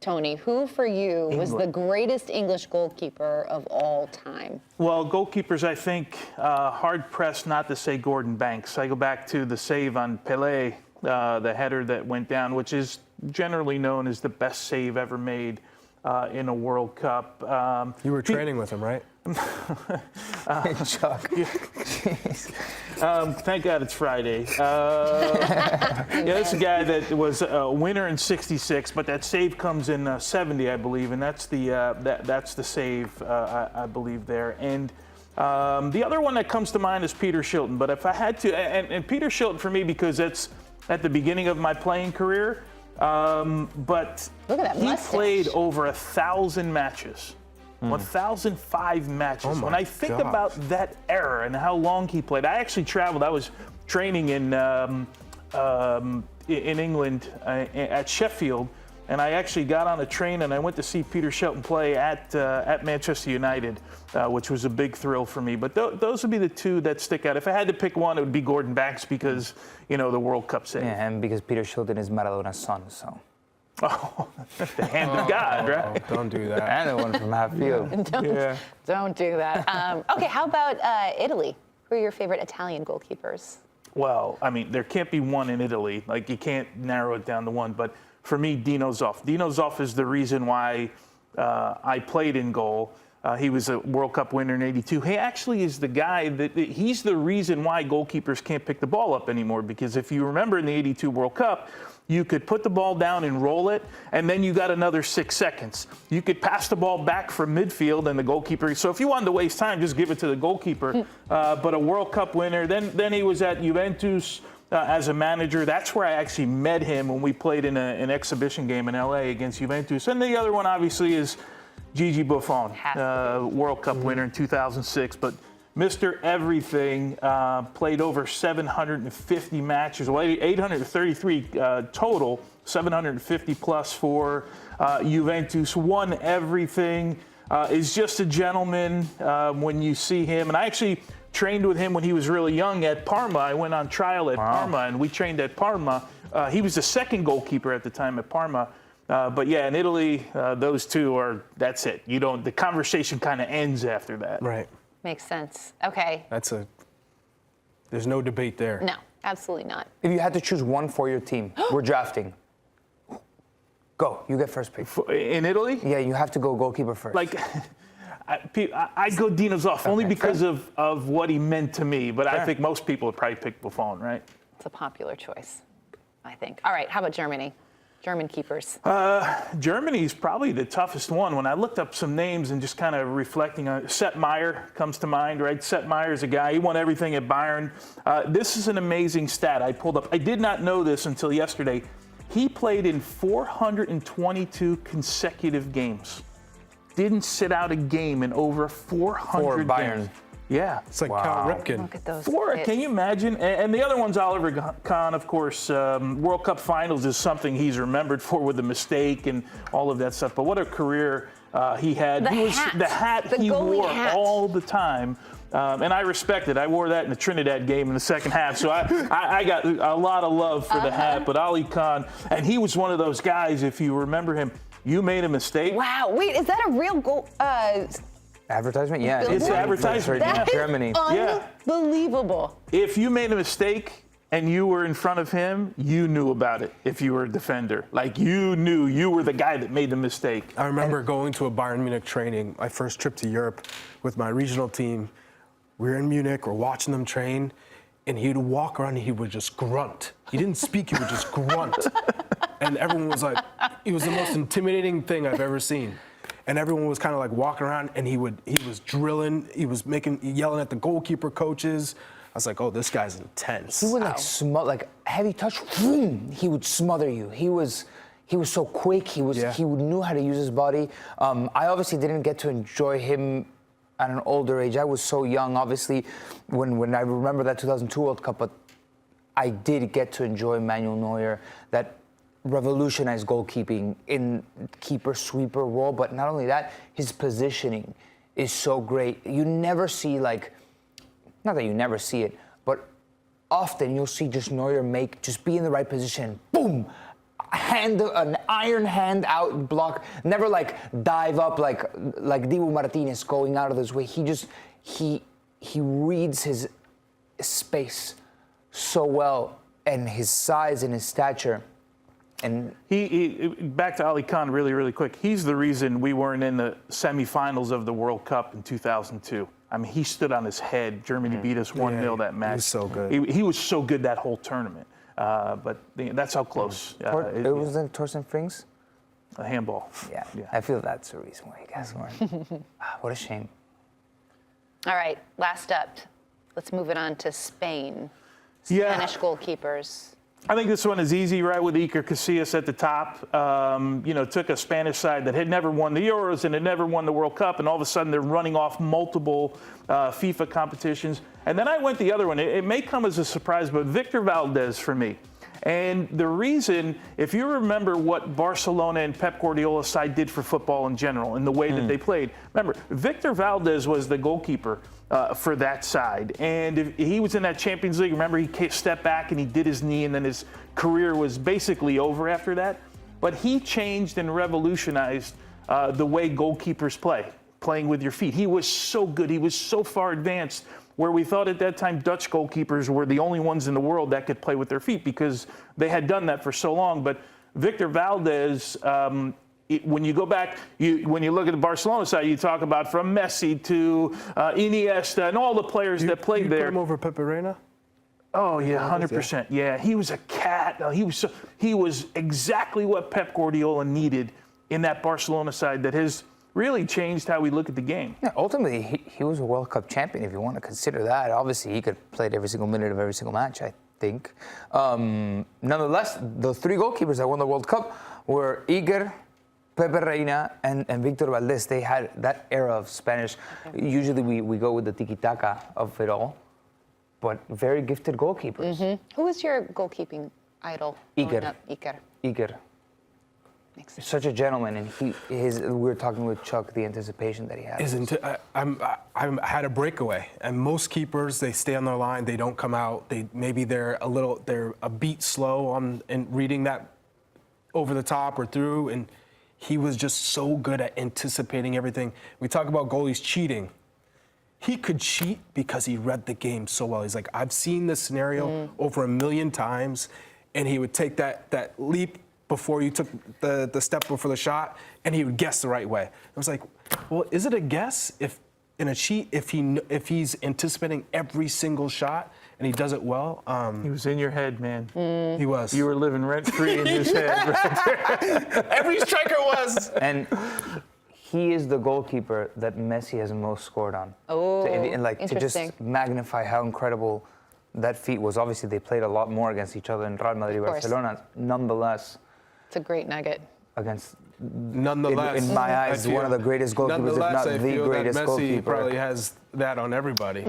Tony, who for you was the greatest English goalkeeper of all time? Well, goalkeepers, I think, hard-pressed not to say Gordon Banks. I go back to the save on Pelé, the header that went down, which is generally known as the best save ever made in a World Cup. You were training with him, right? Chuck. Thank God it's Friday. Yeah, this is a guy that was a winner in '66, but that save comes in '70, I believe, and that's the save, I believe, there. And the other one that comes to mind is Peter Shilton. But if I had to, and Peter Shilton for me because it's at the beginning of my playing career, but look at that he mustache. played over 1,000 matches. 1,005 matches. Oh when I think God. about that era and how long he played, I actually traveled. I was training in England at Sheffield, and I actually got on a train and I went to see Peter Shilton play at Manchester United, which was a big thrill for me. But those would be the two that stick out. If I had to pick one, it would be Gordon Banks because, you know, the World Cup save. Yeah, and because Peter Shilton is Maradona's son, so. Oh, the hand of God, right? Oh, don't do that. And the one from half field. Don't do that. Okay, how about Italy? Who are your favorite Italian goalkeepers? Well, I mean, there can't be one in Italy. Like, you can't narrow it down to one. But for me, Dino Zoff. Dino Zoff is the reason why I played in goal. He was a World Cup winner in '82. He actually is the guy he's the reason why goalkeepers can't pick the ball up anymore. Because if you remember in the '82 World Cup, you could put the ball down and roll it, and then you got another 6 seconds. You could pass the ball back from midfield, and the goalkeeper. So if you wanted to waste time, just give it to the goalkeeper. But a World Cup winner. Then he was at Juventus as a manager. That's where I actually met him when we played in an exhibition game in LA against Juventus. And the other one, obviously, is Gigi Buffon, World Cup winner in 2006. But Mr. Everything, played over 750 matches, well, 833 total, 750 plus for Juventus, won everything, is just a gentleman when you see him. And I actually trained with him when he was really young at Parma. I went on trial at Parma, and we trained at Parma. He was the second goalkeeper at the time at Parma. But yeah, in Italy, those two that's it. The conversation kind of ends after that. Right. Makes sense. Okay. There's no debate there. No, absolutely not. If you had to choose one for your team, we're drafting. Go, you get first pick. In Italy? Yeah, you have to go goalkeeper first. Like, I'd go Dino Zoff only because of what he meant to me. But I think most people would probably pick Buffon, right? It's a popular choice, I think. All right, how about Germany? German keepers. Germany's probably the toughest one. When I looked up some names and just kind of reflecting on Sepp Maier comes to mind, right? Sepp Maier is a guy, he won everything at Bayern. This is an amazing stat I pulled up. I did not know this until yesterday. He played in 422 consecutive games. Didn't sit out a game in over 400 Bayern. games. Yeah. It's like Cal Ripken. Look at those. Can you imagine? And the other one's Oliver Kahn, of course. World Cup finals is something he's remembered for with the mistake and all of that stuff. But what a career he had. The hat he wore all the time. And I respect it. I wore that in the Trinidad game in the second half. So I got a lot of love for the hat. But Ali Khan, and he was one of those guys, if you remember him, you made a mistake. Wow. Wait, is that a real goal? Advertisement? Yeah. It's an advertisement. That is Germany. unbelievable. If you made a mistake and you were in front of him, you knew about it if you were a defender. Like, you knew you were the guy that made the mistake. I remember going to a Bayern Munich training, my first trip to Europe with my regional team. We were in Munich, we're watching them train, and he'd walk around and he would just grunt. He didn't speak, he would just grunt. And everyone was like, it was the most intimidating thing I've ever seen. And everyone was kind of like walking around, and he was drilling, he was yelling at the goalkeeper coaches. I was like, oh, this guy's intense. He would like heavy touch, boom, he would smother you. He was so quick. He knew how to use his body. I obviously didn't get to enjoy him at an older age. I was so young, obviously, when I remember that 2002 World Cup, but I did get to enjoy Manuel Neuer, that revolutionized goalkeeping in keeper sweeper role. But not only that, his positioning is so great. You never see, like, not that you never see it, but often you'll see just Neuer just be in the right position, boom. an iron hand out block, never like dive up like Dibu Martinez going out of his way. He reads his space so well, and his size and his stature. And he back to Ali Khan really quick. He's the reason we weren't in the semifinals of the World Cup in 2002. I mean, he stood on his head. Germany beat us 1-0 that match. He was so good. He was so good that whole tournament. But that's how close. it wasn't Torsten Frings? A handball. Yeah, I feel that's the reason why you guys weren't. What a shame. All right, last up. Let's move it on to Spain. Yeah. Spanish goalkeepers. I think this one is easy, right, with Iker Casillas at the top. Took a Spanish side that had never won the Euros and had never won the World Cup, and all of a sudden they're running off multiple FIFA competitions. And then I went the other one. It may come as a surprise, but Victor Valdez for me. And the reason, if you remember what Barcelona and Pep Guardiola's side did for football in general and the way that they played, remember, Victor Valdez was the goalkeeper for that side. And if he was in that Champions League, remember, he stepped back and he did his knee, and then his career was basically over after that. But he changed and revolutionized the way goalkeepers play, playing with your feet. He was so good. He was so far advanced, where we thought at that time Dutch goalkeepers were the only ones in the world that could play with their feet because they had done that for so long. But Victor Valdez, when you go back, when you look at the Barcelona side, you talk about from Messi to Iniesta and all the players that played there. You put him over Pepe Reina? Oh yeah, 100%. Yeah, he was a cat. He was exactly what Pep Guardiola needed in that Barcelona side that has really changed how we look at the game. Yeah, ultimately, he was a World Cup champion, if you want to consider that. Obviously, he could have played every single minute of every single match, I think. Nonetheless, the three goalkeepers that won the World Cup were Iker, Pepe Reina, and Victor Valdez. They had that era of Spanish. Usually, we go with the tiki-taka of it all, but very gifted goalkeepers. Who was your goalkeeping idol? growing up? Iker. Makes sense. Such a gentleman, and we were talking with Chuck, the anticipation that he has. I had a breakaway, and most keepers, they stay on their line, they don't come out. They're a beat slow on and reading that over the top or through, and he was just so good at anticipating everything. We talk about goalies cheating. He could cheat because he read the game so well. He's like, I've seen this scenario over 1,000,000 times, and he would take that leap before you took the step before the shot, and he would guess the right way. I was like, well, is it a guess if in a cheat if he's anticipating every single shot and he does it well? He was in your head, man. He was. You were living rent-free in his head. Right? Every striker was. And he is the goalkeeper that Messi has most scored on. Oh, to interesting. just magnify how incredible that feat was. Obviously, they played a lot more against each other in Real Madrid, Of course. Barcelona. Nonetheless, It's a great nugget. against, Nonetheless, in my eyes, I feel- one of the greatest goalkeepers, if nonetheless, not I the feel greatest that Messi goalkeeper. probably has that on everybody.